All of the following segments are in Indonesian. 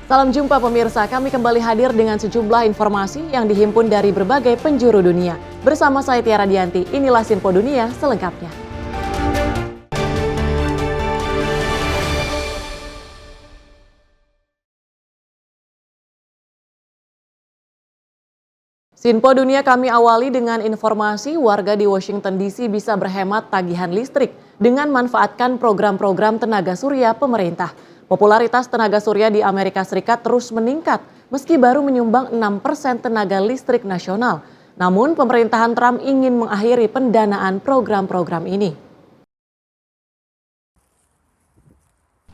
Salam jumpa pemirsa, kami kembali hadir dengan sejumlah informasi yang dihimpun dari berbagai penjuru dunia. Bersama saya Tiara Dianti, inilah Sinpo Dunia selengkapnya. Sinpo Dunia kami awali dengan informasi warga di Washington DC bisa berhemat tagihan listrik dengan manfaatkan program-program tenaga surya pemerintah. Popularitas tenaga surya di Amerika Serikat terus meningkat meski baru menyumbang 6% tenaga listrik nasional. Namun pemerintahan Trump ingin mengakhiri pendanaan program-program ini.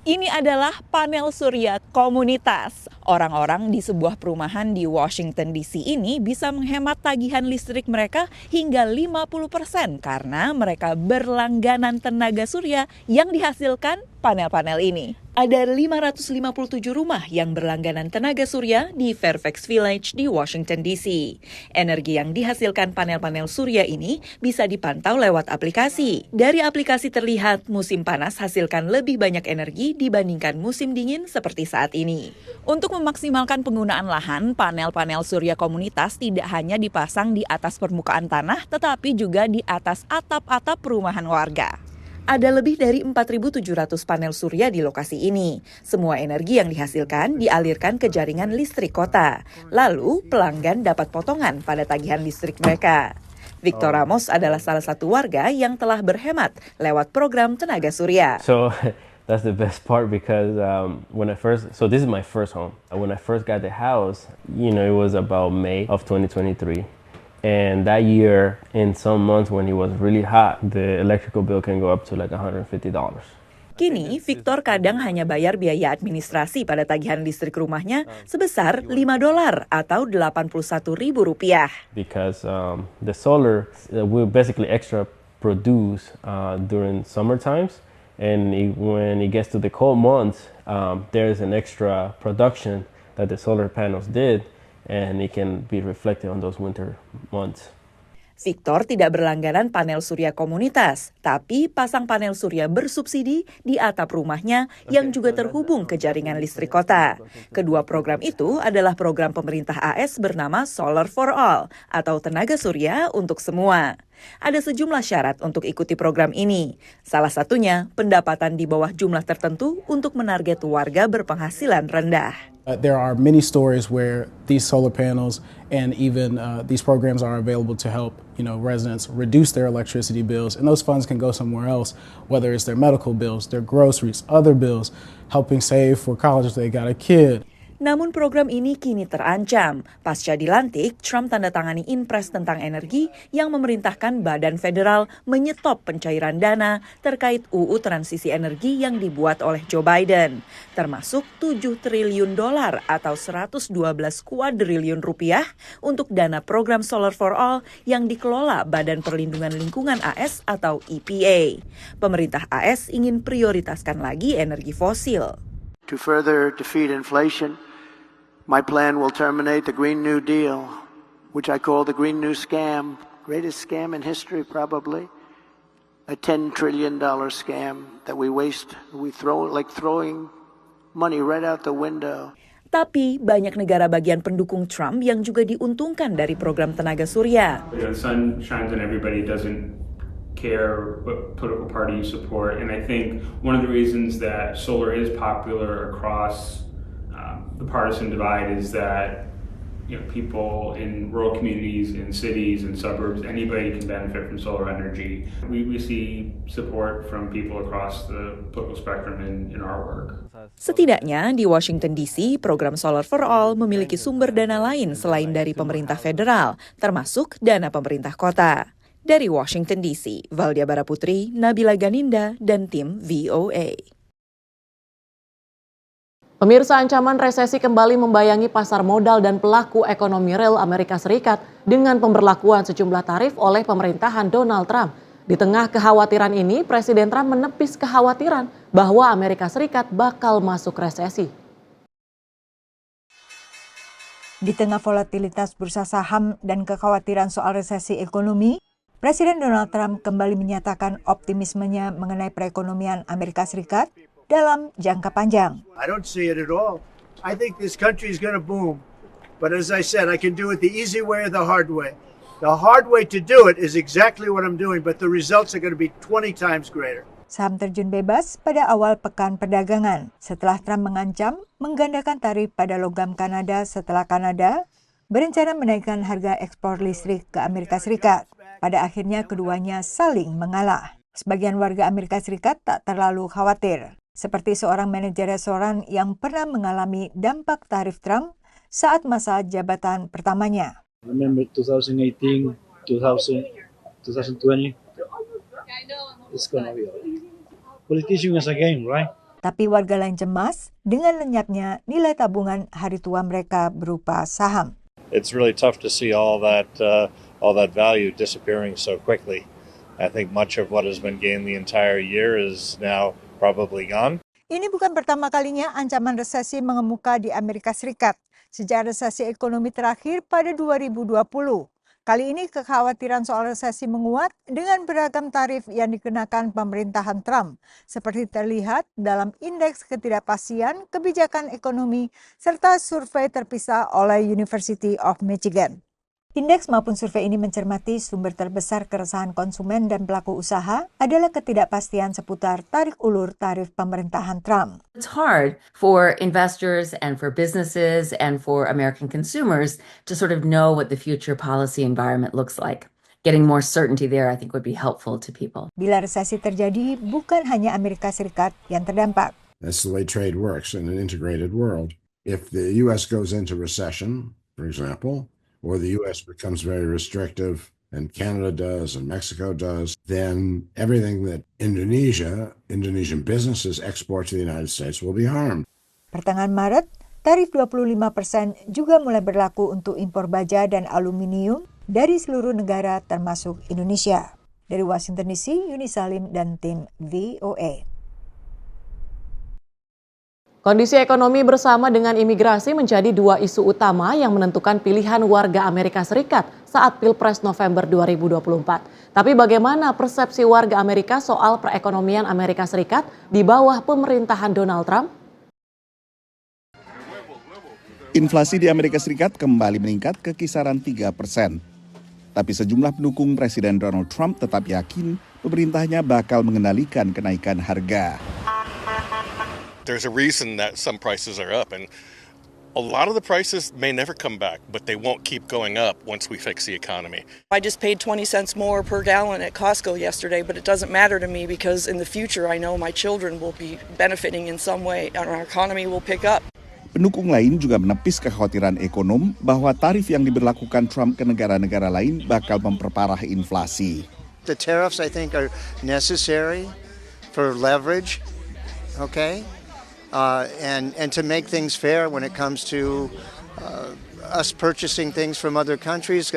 Ini adalah panel surya komunitas. Orang-orang di sebuah perumahan di Washington DC ini bisa menghemat tagihan listrik mereka hingga 50% karena mereka berlangganan tenaga surya yang dihasilkan panel-panel ini. Ada 557 rumah yang berlangganan tenaga surya di Fairfax Village di Washington DC. Energi yang dihasilkan panel-panel surya ini bisa dipantau lewat aplikasi. Dari aplikasi terlihat musim panas hasilkan lebih banyak energi dibandingkan musim dingin seperti saat ini. Untuk memaksimalkan penggunaan lahan, panel-panel surya komunitas tidak hanya dipasang di atas permukaan tanah, tetapi juga di atas atap-atap perumahan warga. Ada lebih dari 4.700 panel surya di lokasi ini. Semua energi yang dihasilkan dialirkan ke jaringan listrik kota. Lalu, pelanggan dapat potongan pada tagihan listrik mereka. Victor Ramos adalah salah satu warga yang telah berhemat lewat program tenaga surya. So that's the best part because this is my first home. When I first got the house, it was about May of 2023. And that year, in some months when it was really hot, the electrical bill can go up to like $150. Kini, Victor kadang hanya bayar biaya administrasi pada tagihan listrik rumahnya sebesar $5 atau Rp81.000. Because the solar will basically extra produce during summer times. And when it gets to the cold months, there's an extra production that the solar panels did. And it can be reflected on those winter months. Victor tidak berlangganan panel surya komunitas, tapi pasang panel surya bersubsidi di atap rumahnya yang juga terhubung ke jaringan listrik kota. Kedua program itu adalah program pemerintah AS bernama Solar for All atau tenaga surya untuk semua. Ada sejumlah syarat untuk ikuti program ini. Salah satunya pendapatan di bawah jumlah tertentu untuk menarget warga berpenghasilan rendah. There are many stories where these solar panels and even these programs are available to help, residents reduce their electricity bills, and those funds can go somewhere else, whether it's their medical bills, their groceries, other bills, helping save for college if they got a kid. Namun program ini kini terancam. Pasca dilantik, Trump tanda tangani Inpres tentang energi yang memerintahkan Badan Federal menyetop pencairan dana terkait UU Transisi Energi yang dibuat oleh Joe Biden, termasuk $7 triliun atau 112 kuadriliun rupiah untuk dana program Solar for All yang dikelola Badan Perlindungan Lingkungan AS atau EPA. Pemerintah AS ingin prioritaskan lagi energi fosil. To further defeat inflation, my plan will terminate the Green New Deal, which I call the Green New Scam, greatest scam in history probably, a $10 trillion scam that we waste, we throw like throwing money right out the window. Tapi banyak negara bagian pendukung Trump yang juga diuntungkan dari program tenaga surya. The sun shines on everybody, doesn't care what political party you support, and I think one of the reasons that solar is popular across the partisan divide is that people in rural communities, in cities, and suburbs, anybody can benefit from solar energy. We see support from people across the political spectrum in our work. Setidaknya di Washington DC, program Solar for All memiliki sumber dana lain selain dari pemerintah federal, termasuk dana pemerintah kota. Dari Washington DC, Valdia Baraputri, Nabila Ganinda, dan tim VOA. Pemirsa, ancaman resesi kembali membayangi pasar modal dan pelaku ekonomi real Amerika Serikat dengan pemberlakuan sejumlah tarif oleh pemerintahan Donald Trump. Di tengah kekhawatiran ini, Presiden Trump menepis kekhawatiran bahwa Amerika Serikat bakal masuk resesi. Di tengah volatilitas bursa saham dan kekhawatiran soal resesi ekonomi, Presiden Donald Trump kembali menyatakan optimismenya mengenai perekonomian Amerika Serikat dalam jangka panjang. I don't see it at all. I think this country is going to boom. But as I said, I can do it the easy way or the hard way. The hard way to do it is exactly what I'm doing, but the results are going to be 20 times greater. Saham terjun bebas pada awal pekan perdagangan setelah Trump mengancam menggandakan tarif pada logam Kanada setelah Kanada berencana menaikkan harga ekspor listrik ke Amerika Serikat. Pada akhirnya keduanya saling mengalah. Sebagian warga Amerika Serikat tak terlalu khawatir, seperti seorang manajer restoran yang pernah mengalami dampak tarif Trump saat masa jabatan pertamanya. I remember 2018, 2020. It's gonna be alright. Politician is a game, right? Tapi warga lain cemas dengan lenyapnya nilai tabungan hari tua mereka berupa saham. It's really tough to see all that value disappearing so quickly. I think much of what has been gained the entire year is now probably gone. Ini bukan pertama kalinya ancaman resesi mengemuka di Amerika Serikat sejak resesi ekonomi terakhir pada 2020. Kali ini kekhawatiran soal resesi menguat dengan beragam tarif yang dikenakan pemerintahan Trump, seperti terlihat dalam indeks ketidakpastian kebijakan ekonomi serta survei terpisah oleh University of Michigan. Indeks maupun survei ini mencermati sumber terbesar keresahan konsumen dan pelaku usaha adalah ketidakpastian seputar tarik ulur tarif pemerintahan Trump. It's hard for investors and for businesses and for American consumers to sort of know what the future policy environment looks like. Getting more certainty there, I think, would be helpful to people. Bila resesi terjadi, bukan hanya Amerika Serikat yang terdampak. That's the way trade works in an integrated world. If the U.S. goes into recession, for example, or the U.S. becomes very restrictive, and Canada does, and Mexico does, then everything that Indonesian businesses export to the United States will be harmed. Pertengahan Maret, tarif 25% juga mulai berlaku untuk impor baja dan aluminium dari seluruh negara termasuk Indonesia. Dari Washington DC, Yuni Salim dan tim VOA. Kondisi ekonomi bersama dengan imigrasi menjadi dua isu utama yang menentukan pilihan warga Amerika Serikat saat Pilpres November 2024. Tapi bagaimana persepsi warga Amerika soal perekonomian Amerika Serikat di bawah pemerintahan Donald Trump? Inflasi di Amerika Serikat kembali meningkat ke kisaran 3%. Tapi sejumlah pendukung Presiden Donald Trump tetap yakin pemerintahnya bakal mengendalikan kenaikan harga. There's a reason that some prices are up, and a lot of the prices may never come back, but they won't keep going up once we fix the economy. I just paid 20 cents more per gallon at Costco yesterday, but it doesn't matter to me because in the future I know my children will be benefiting in some way and our economy will pick up. Pendukung lain juga menepis kekhawatiran ekonom bahwa tarif yang diberlakukan Trump ke negara-negara lain bakal memperparah inflasi. The tariffs, I think, are necessary for leverage, okay? And to make things fair when it comes to us purchasing things from other countries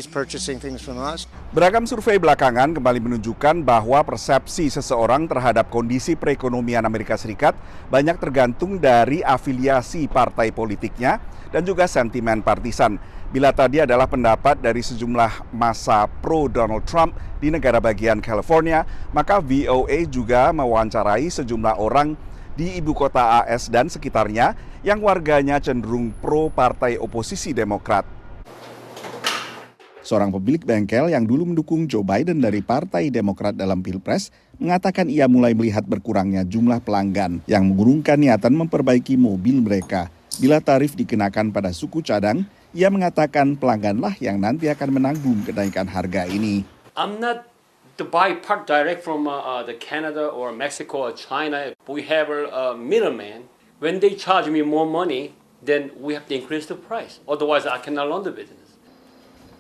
purchasing things from us. Beragam survei belakangan kembali menunjukkan bahwa persepsi seseorang terhadap kondisi perekonomian Amerika Serikat banyak tergantung dari afiliasi partai politiknya dan juga sentimen partisan. Bila tadi adalah pendapat dari sejumlah massa pro Donald Trump di negara bagian California, maka VOA juga mewawancarai sejumlah orang di ibu kota AS dan sekitarnya yang warganya cenderung pro partai oposisi Demokrat. Seorang pemilik bengkel yang dulu mendukung Joe Biden dari Partai Demokrat dalam Pilpres mengatakan ia mulai melihat berkurangnya jumlah pelanggan yang mengurungkan niatan memperbaiki mobil mereka. Bila tarif dikenakan pada suku cadang, ia mengatakan pelangganlah yang nanti akan menanggung kenaikan harga ini. I'm not to buy part direct from the Canada or Mexico or China. We have a middleman. When they charge me more money, then we have to increase the price. Otherwise, I cannot run the business.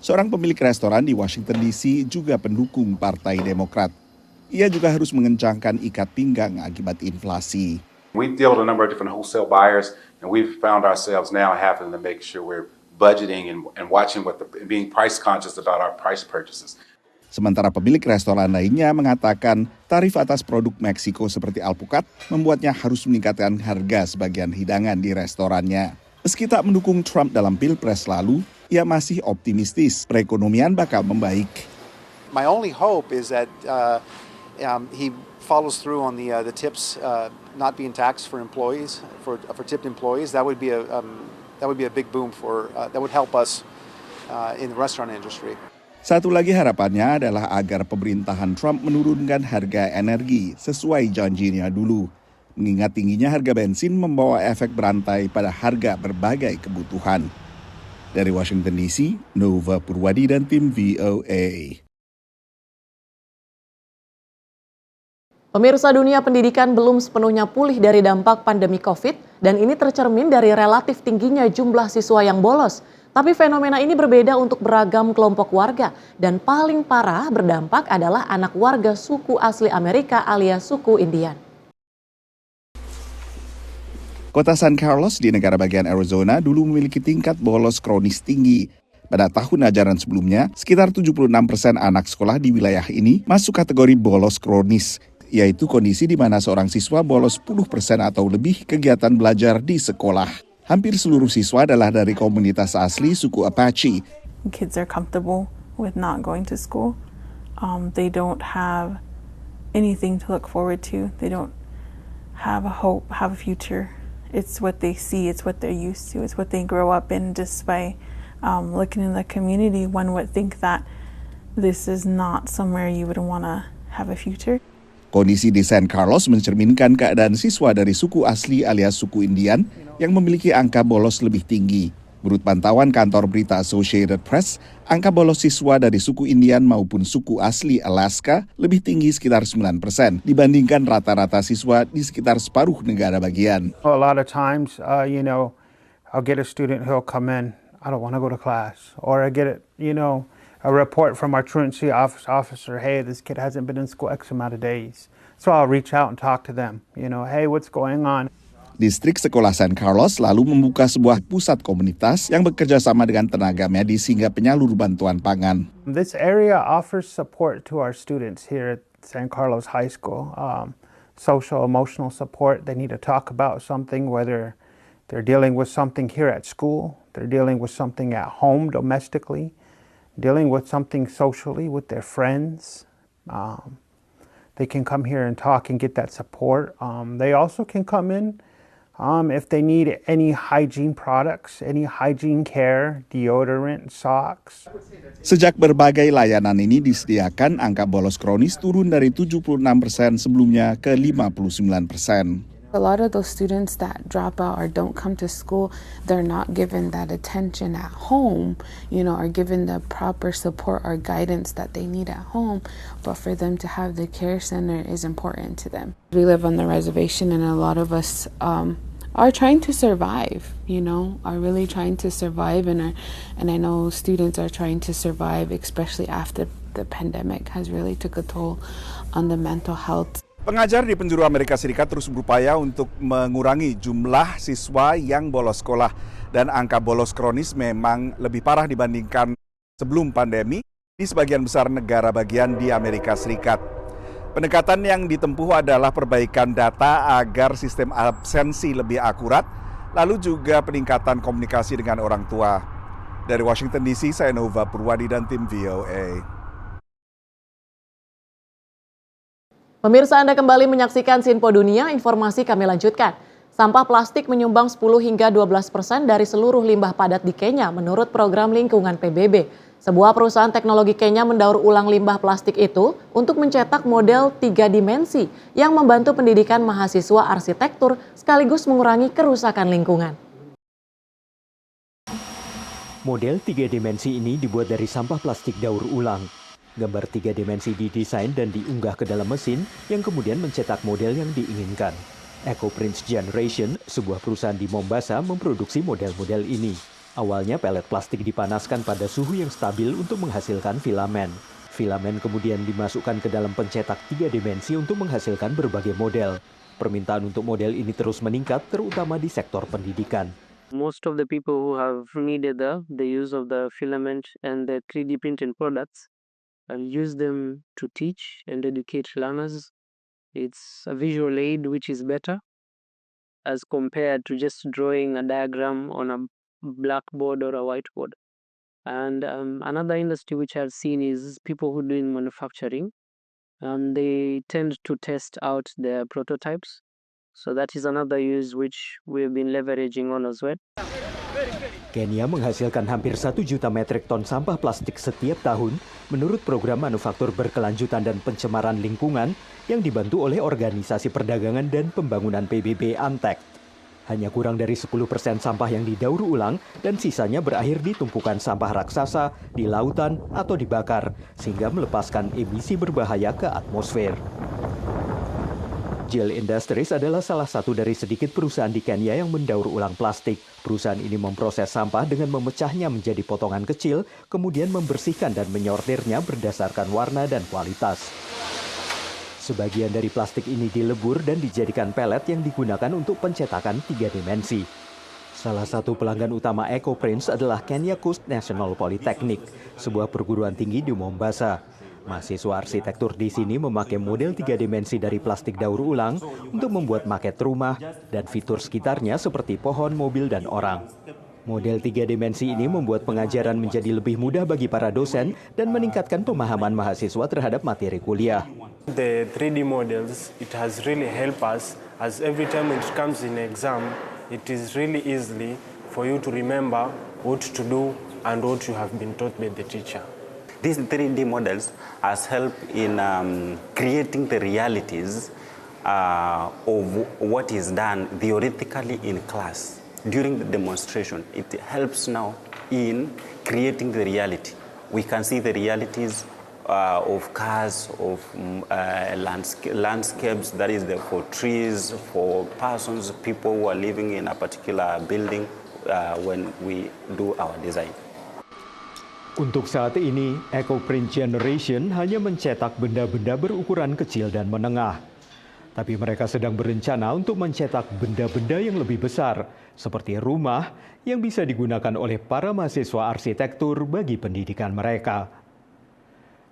Seorang pemilik restoran di Washington DC juga pendukung Partai Demokrat. Ia juga harus mengencangkan ikat pinggang akibat inflasi. We deal with a number of different wholesale buyers, and we've found ourselves now having to make sure we're budgeting and watching being price conscious about our price purchases. Sementara pemilik restoran lainnya mengatakan tarif atas produk Meksiko seperti alpukat membuatnya harus meningkatkan harga sebagian hidangan di restorannya. Meski tak mendukung Trump dalam Pilpres lalu, ia masih optimistis perekonomian bakal membaik. My only hope is that he follows through on the tips not being taxed for employees, for tipped employees. That would be a big boom that would help us in the restaurant industry. Satu lagi harapannya adalah agar pemerintahan Trump menurunkan harga energi sesuai janjinya dulu. Mengingat tingginya harga bensin membawa efek berantai pada harga berbagai kebutuhan. Dari Washington DC, Nova Purwadi dan tim VOA. Pemirsa, dunia pendidikan belum sepenuhnya pulih dari dampak pandemi COVID dan ini tercermin dari relatif tingginya jumlah siswa yang bolos. Tapi fenomena ini berbeda untuk beragam kelompok warga dan paling parah berdampak adalah anak warga suku asli Amerika alias suku Indian. Kota San Carlos di negara bagian Arizona dulu memiliki tingkat bolos kronis tinggi. Pada tahun ajaran sebelumnya, sekitar 76% anak sekolah di wilayah ini masuk kategori bolos kronis, yaitu kondisi di mana seorang siswa bolos 10% atau lebih kegiatan belajar di sekolah. Hampir seluruh siswa adalah dari komunitas asli suku Apache. Kids are comfortable with not going to school. They don't have anything to look forward to. They don't have a hope, have a future. It's what they see, it's what they're used to, it's what they grow up in. Just by looking in the community, one would think that this is not somewhere you would want to have a future. Kondisi di San Carlos mencerminkan keadaan siswa dari suku asli alias suku Indian yang memiliki angka bolos lebih tinggi. Menurut pantauan kantor berita Associated Press, angka bolos siswa dari suku Indian maupun suku asli Alaska lebih tinggi sekitar 9% dibandingkan rata-rata siswa di sekitar separuh negara bagian. A lot of times, I'll get a student who'll come in, I don't want to go to class. Or I get a report from our truancy officer, hey, this kid hasn't been in school X amount of days. So I'll reach out and talk to them, hey, what's going on? Distrik Sekolah San Carlos lalu membuka sebuah pusat komunitas yang bekerja sama dengan tenaga medis hingga penyalur bantuan pangan. This area offers support to our students here at San Carlos High School. Social, emotional support. They need to talk about something, whether they're dealing with something here at school, they're dealing with something at home domestically, dealing with something socially with their friends. They can come here and talk and get that support. They also can come in if they need any hygiene products, any hygiene care, deodorant, socks. Sejak berbagai layanan ini disediakan, angka bolos kronis turun dari 76% sebelumnya ke 59%. A lot of those students that drop out or don't come to school, they're not given that attention at home, or given the proper support or guidance that they need at home. But for them to have the care center is important to them. We live on the reservation and a lot of us are trying to survive, are really trying to survive. And I know students are trying to survive, especially after the pandemic has really took a toll on the mental health. Pengajar di penjuru Amerika Serikat terus berupaya untuk mengurangi jumlah siswa yang bolos sekolah. Dan angka bolos kronis memang lebih parah dibandingkan sebelum pandemi di sebagian besar negara bagian di Amerika Serikat. Pendekatan yang ditempuh adalah perbaikan data agar sistem absensi lebih akurat, lalu juga peningkatan komunikasi dengan orang tua. Dari Washington DC, saya Nova Purwadi dan tim VOA. Pemirsa, Anda kembali menyaksikan Sinpo Dunia, informasi kami lanjutkan. Sampah plastik menyumbang 10 hingga 12% dari seluruh limbah padat di Kenya menurut program lingkungan PBB. Sebuah perusahaan teknologi Kenya mendaur ulang limbah plastik itu untuk mencetak model 3 dimensi yang membantu pendidikan mahasiswa arsitektur sekaligus mengurangi kerusakan lingkungan. Model 3 dimensi ini dibuat dari sampah plastik daur ulang. Gambar 3 dimensi didesain dan diunggah ke dalam mesin yang kemudian mencetak model yang diinginkan. EcoPrints Generation, sebuah perusahaan di Mombasa, memproduksi model-model ini. Awalnya pelet plastik dipanaskan pada suhu yang stabil untuk menghasilkan filamen. Filamen kemudian dimasukkan ke dalam pencetak 3 dimensi untuk menghasilkan berbagai model. Permintaan untuk model ini terus meningkat, terutama di sektor pendidikan. Most of the people who have needed the use of the filament and the 3D printed products use them to teach and educate learners. It's a visual aid which is better as compared to just drawing a diagram on a blackboard or a whiteboard. And another industry which I've seen is people who do in manufacturing. They tend to test out their prototypes. So that is another use which we've been leveraging on as well. Kenya menghasilkan hampir 1 juta metrik ton sampah plastik setiap tahun menurut program manufaktur berkelanjutan dan pencemaran lingkungan yang dibantu oleh Organisasi Perdagangan dan Pembangunan PBB ANTEC. Hanya kurang dari 10% sampah yang didaur ulang dan sisanya berakhir di tumpukan sampah raksasa, di lautan, atau dibakar, sehingga melepaskan emisi berbahaya ke atmosfer. Gel Industries adalah salah satu dari sedikit perusahaan di Kenya yang mendaur ulang plastik. Perusahaan ini memproses sampah dengan memecahnya menjadi potongan kecil, kemudian membersihkan dan menyortirnya berdasarkan warna dan kualitas. Sebagian dari plastik ini dilebur dan dijadikan pelet yang digunakan untuk pencetakan 3 dimensi. Salah satu pelanggan utama EcoPrints adalah Kenya Coast National Polytechnic, sebuah perguruan tinggi di Mombasa. Mahasiswa arsitektur di sini memakai model 3 dimensi dari plastik daur ulang untuk membuat maket rumah dan fitur sekitarnya seperti pohon, mobil, dan orang. Model 3 dimensi ini membuat pengajaran menjadi lebih mudah bagi para dosen dan meningkatkan pemahaman mahasiswa terhadap materi kuliah. The 3D models, it has really helped us as every time it comes in exam, it is really easily for you to remember what to do and what you have been taught by the teacher. These 3D models has helped in creating the realities of what is done theoretically in class. During the demonstration, it helps now in creating the reality. We can see the realities of cars, of landscapes, that is for trees, for persons, people who are living in a particular building when we do our design. Untuk saat ini, EcoPrint Generation hanya mencetak benda-benda berukuran kecil dan menengah. Tapi mereka sedang berencana untuk mencetak benda-benda yang lebih besar, seperti rumah yang bisa digunakan oleh para mahasiswa arsitektur bagi pendidikan mereka.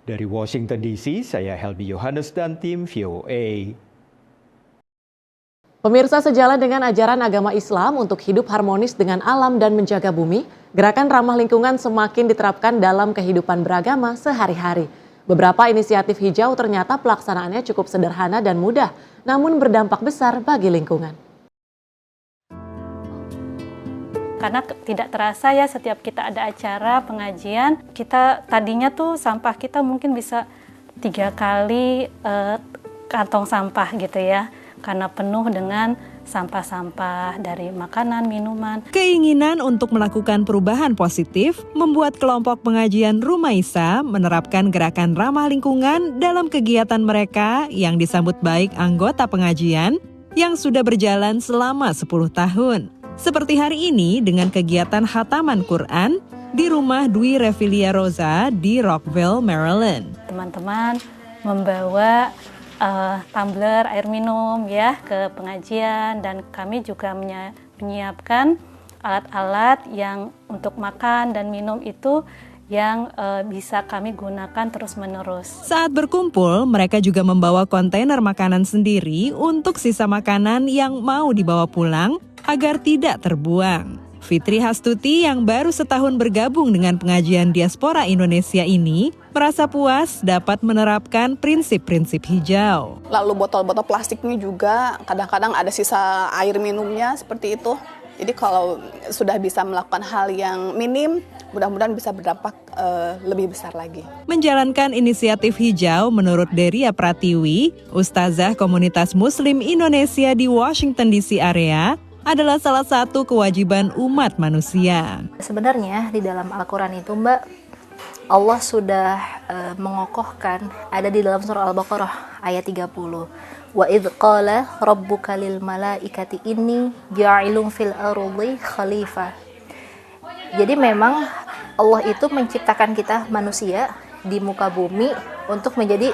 Dari Washington DC, saya Helmi Yohanes dan tim VOA. Pemirsa, sejalan dengan ajaran agama Islam untuk hidup harmonis dengan alam dan menjaga bumi, gerakan ramah lingkungan semakin diterapkan dalam kehidupan beragama sehari-hari. Beberapa inisiatif hijau ternyata pelaksanaannya cukup sederhana dan mudah, namun berdampak besar bagi lingkungan. Karena tidak terasa ya, setiap kita ada acara pengajian, kita tadinya tuh sampah kita mungkin bisa 3 kali kantong sampah gitu ya. Karena penuh dengan sampah-sampah dari makanan, minuman. Keinginan untuk melakukan perubahan positif membuat kelompok pengajian Rumaisa menerapkan gerakan ramah lingkungan dalam kegiatan mereka yang disambut baik anggota pengajian yang sudah berjalan selama 10 tahun. Seperti hari ini dengan kegiatan khataman Quran di rumah Dwi Revilia Rosa di Rockville, Maryland. Teman-teman membawa tumbler air minum ya ke pengajian, dan kami juga menyiapkan alat-alat yang untuk makan dan minum itu yang bisa kami gunakan terus-menerus. Saat berkumpul, mereka juga membawa kontainer makanan sendiri untuk sisa makanan yang mau dibawa pulang agar tidak terbuang. Fitri Hastuti yang baru setahun bergabung dengan pengajian diaspora Indonesia ini merasa puas dapat menerapkan prinsip-prinsip hijau. Lalu botol-botol plastiknya juga kadang-kadang ada sisa air minumnya seperti itu. Jadi kalau sudah bisa melakukan hal yang minim, mudah-mudahan bisa berdampak lebih besar lagi. Menjalankan inisiatif hijau menurut Deria Pratiwi, Ustazah Komunitas Muslim Indonesia di Washington DC area, adalah salah satu kewajiban umat manusia. Sebenarnya di dalam Al-Quran itu Mbak, Allah sudah mengokohkan, ada di dalam surah Al-Baqarah ayat 30. Wa idh qala rabbuka lil malaikati inni ja'ilun fil ardi khalifah. Jadi memang Allah itu menciptakan kita manusia di muka bumi untuk menjadi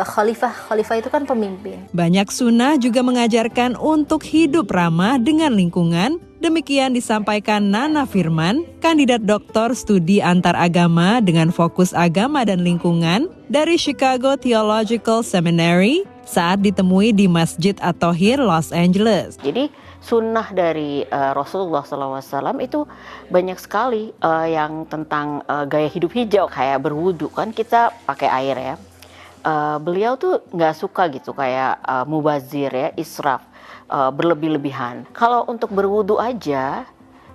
khalifah. Khalifah itu kan pemimpin. Banyak sunnah juga mengajarkan untuk hidup ramah dengan lingkungan. Demikian disampaikan Nana Firman, kandidat doktor studi antaragama dengan fokus agama dan lingkungan dari Chicago Theological Seminary saat ditemui di Masjid At-Thohir, Los Angeles. Jadi sunnah dari Rasulullah SAW itu banyak sekali yang tentang gaya hidup hijau. Kayak berwudu kan kita pakai air ya. beliau tuh nggak suka gitu kayak mubazir ya, israf, berlebih-lebihan. Kalau untuk berwudu aja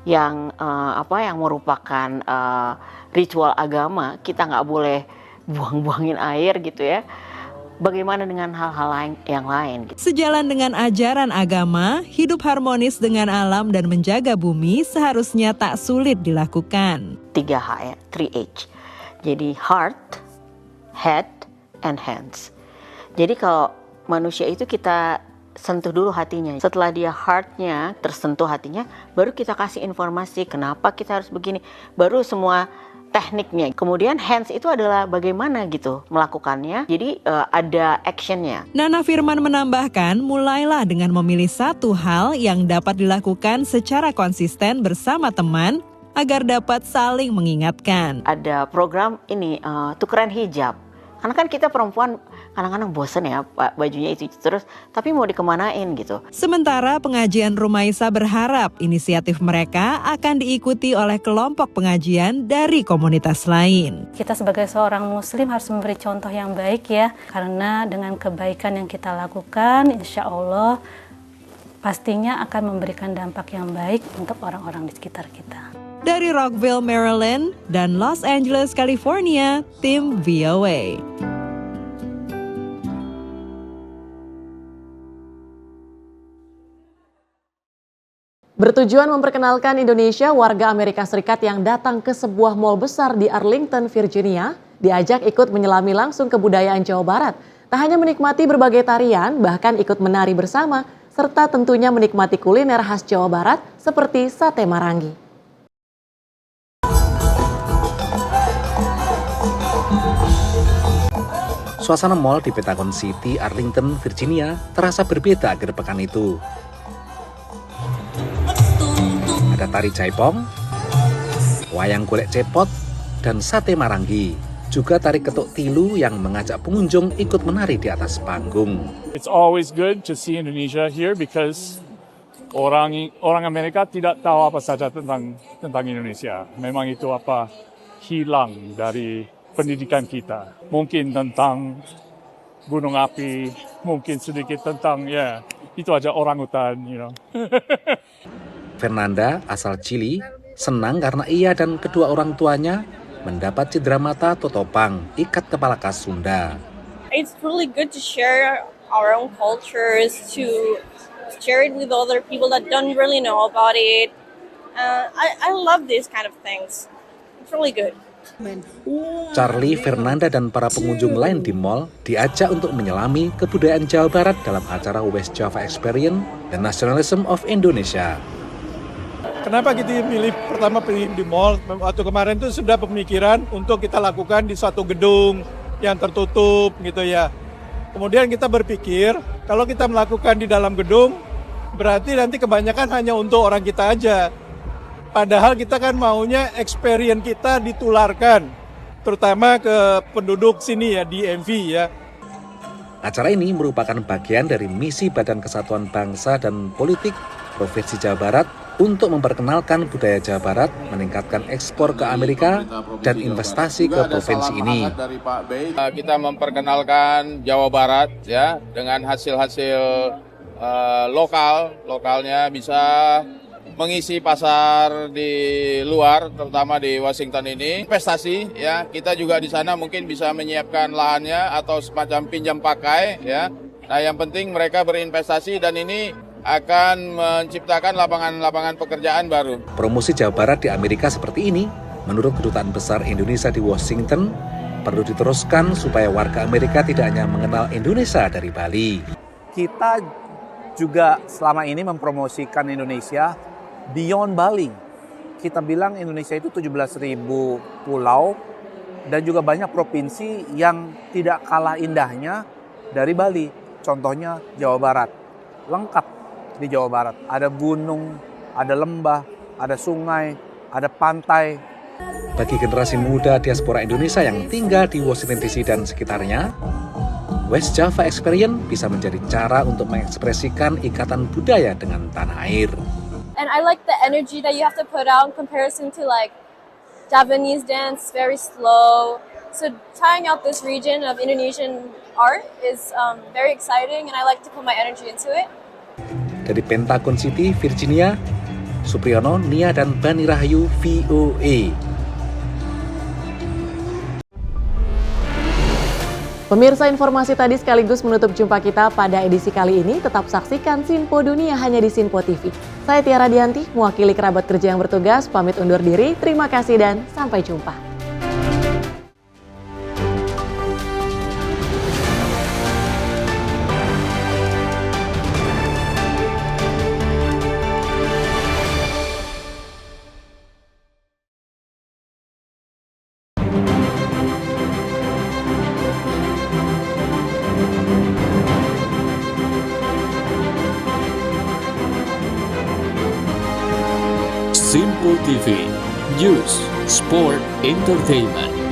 yang yang merupakan ritual agama, kita nggak boleh buang-buangin air gitu ya. Bagaimana dengan hal-hal yang lain? Sejalan dengan ajaran agama, hidup harmonis dengan alam dan menjaga bumi seharusnya tak sulit dilakukan. 3H ya, 3H. Jadi heart, head, and hands. Jadi kalau manusia itu kita sentuh dulu hatinya. Setelah dia heartnya tersentuh hatinya, baru kita kasih informasi kenapa kita harus begini. Baru semua tekniknya. Kemudian hands itu adalah bagaimana gitu melakukannya. Jadi ada actionnya. Nana Firman menambahkan, mulailah dengan memilih satu hal yang dapat dilakukan secara konsisten bersama teman agar dapat saling mengingatkan. Ada program ini tukeran hijab. Karena kan kita perempuan kadang-kadang bosen ya bajunya itu terus, tapi mau dikemanain gitu. Sementara pengajian Rumaisa berharap inisiatif mereka akan diikuti oleh kelompok pengajian dari komunitas lain. Kita sebagai seorang muslim harus memberi contoh yang baik ya, karena dengan kebaikan yang kita lakukan, insya Allah pastinya akan memberikan dampak yang baik untuk orang-orang di sekitar kita. Dari Rockville, Maryland, dan Los Angeles, California, tim VOA. Bertujuan memperkenalkan Indonesia, warga Amerika Serikat yang datang ke sebuah mal besar di Arlington, Virginia, diajak ikut menyelami langsung kebudayaan Jawa Barat. Tak hanya menikmati berbagai tarian, bahkan ikut menari bersama, serta tentunya menikmati kuliner khas Jawa Barat seperti sate marangi. Suasana mal di Pentagon City, Arlington, Virginia terasa berbeda akhir pekan itu. Ada tari jaipong, wayang golek cepot, dan sate marangi. Juga tari ketuk tilu yang mengajak pengunjung ikut menari di atas panggung. It's always good to see Indonesia here because orang Amerika tidak tahu apa saja tentang Indonesia. Memang itu hilang dari pendidikan kita. Mungkin tentang gunung api, mungkin sedikit tentang itu aja orangutan, Fernanda, asal Chili, senang karena ia dan kedua orang tuanya mendapat cedera mata totopang, ikat kepala khas Sunda. It's really good to share our own cultures, to share it with other people that don't really know about it. I love these kind of things. It's really good. Charlie, Fernanda, dan para pengunjung lain di mal diajak untuk menyelami kebudayaan Jawa Barat dalam acara West Java Experience dan Nationalism of Indonesia. Kenapa kita pertama pilih di mall? Waktu kemarin itu sudah pemikiran untuk kita lakukan di suatu gedung yang tertutup gitu ya. Kemudian kita berpikir kalau kita melakukan di dalam gedung berarti nanti kebanyakan hanya untuk orang kita aja. Padahal kita kan maunya experience kita ditularkan, terutama ke penduduk sini ya, di MV ya. Acara ini merupakan bagian dari misi Badan Kesatuan Bangsa dan Politik Provinsi Jawa Barat untuk memperkenalkan budaya Jawa Barat, meningkatkan ekspor ke Amerika, dan investasi ke provinsi ini. Kita memperkenalkan Jawa Barat ya dengan hasil-hasil lokalnya bisa mengisi pasar di luar, terutama di Washington ini. Investasi ya, kita juga di sana mungkin bisa menyiapkan lahannya atau semacam pinjam pakai ya. Nah, yang penting mereka berinvestasi dan ini akan menciptakan lapangan pekerjaan baru. Promosi Jawa Barat di Amerika seperti ini, menurut Kedutaan Besar Indonesia di Washington, perlu diteruskan supaya warga Amerika tidak hanya mengenal Indonesia dari Bali. Kita juga selama ini mempromosikan Indonesia beyond Bali. Kita bilang Indonesia itu 17.000 pulau dan juga banyak provinsi yang tidak kalah indahnya dari Bali. Contohnya Jawa Barat. Lengkap di Jawa Barat. Ada gunung, ada lembah, ada sungai, ada pantai. Bagi generasi muda diaspora Indonesia yang tinggal di Washington DC dan sekitarnya, West Java Experience bisa menjadi cara untuk mengekspresikan ikatan budaya dengan tanah air. And I like the energy that you have to put out in comparison to like Javanese dance, very slow. So trying out this region of Indonesian art is very exciting, and I like to put my energy into it. Dari Pentagon City, Virginia, Supriyono, Nia, dan Bani Rahayu, VOA. Pemirsa, informasi tadi sekaligus menutup jumpa kita pada edisi kali ini. Tetap saksikan Sinpo Dunia hanya di Sinpo TV. Saya Tiara Dianti, mewakili kerabat kerja yang bertugas, pamit undur diri. Terima kasih dan sampai jumpa. Sinpo TV, News, Sport, Entertainment.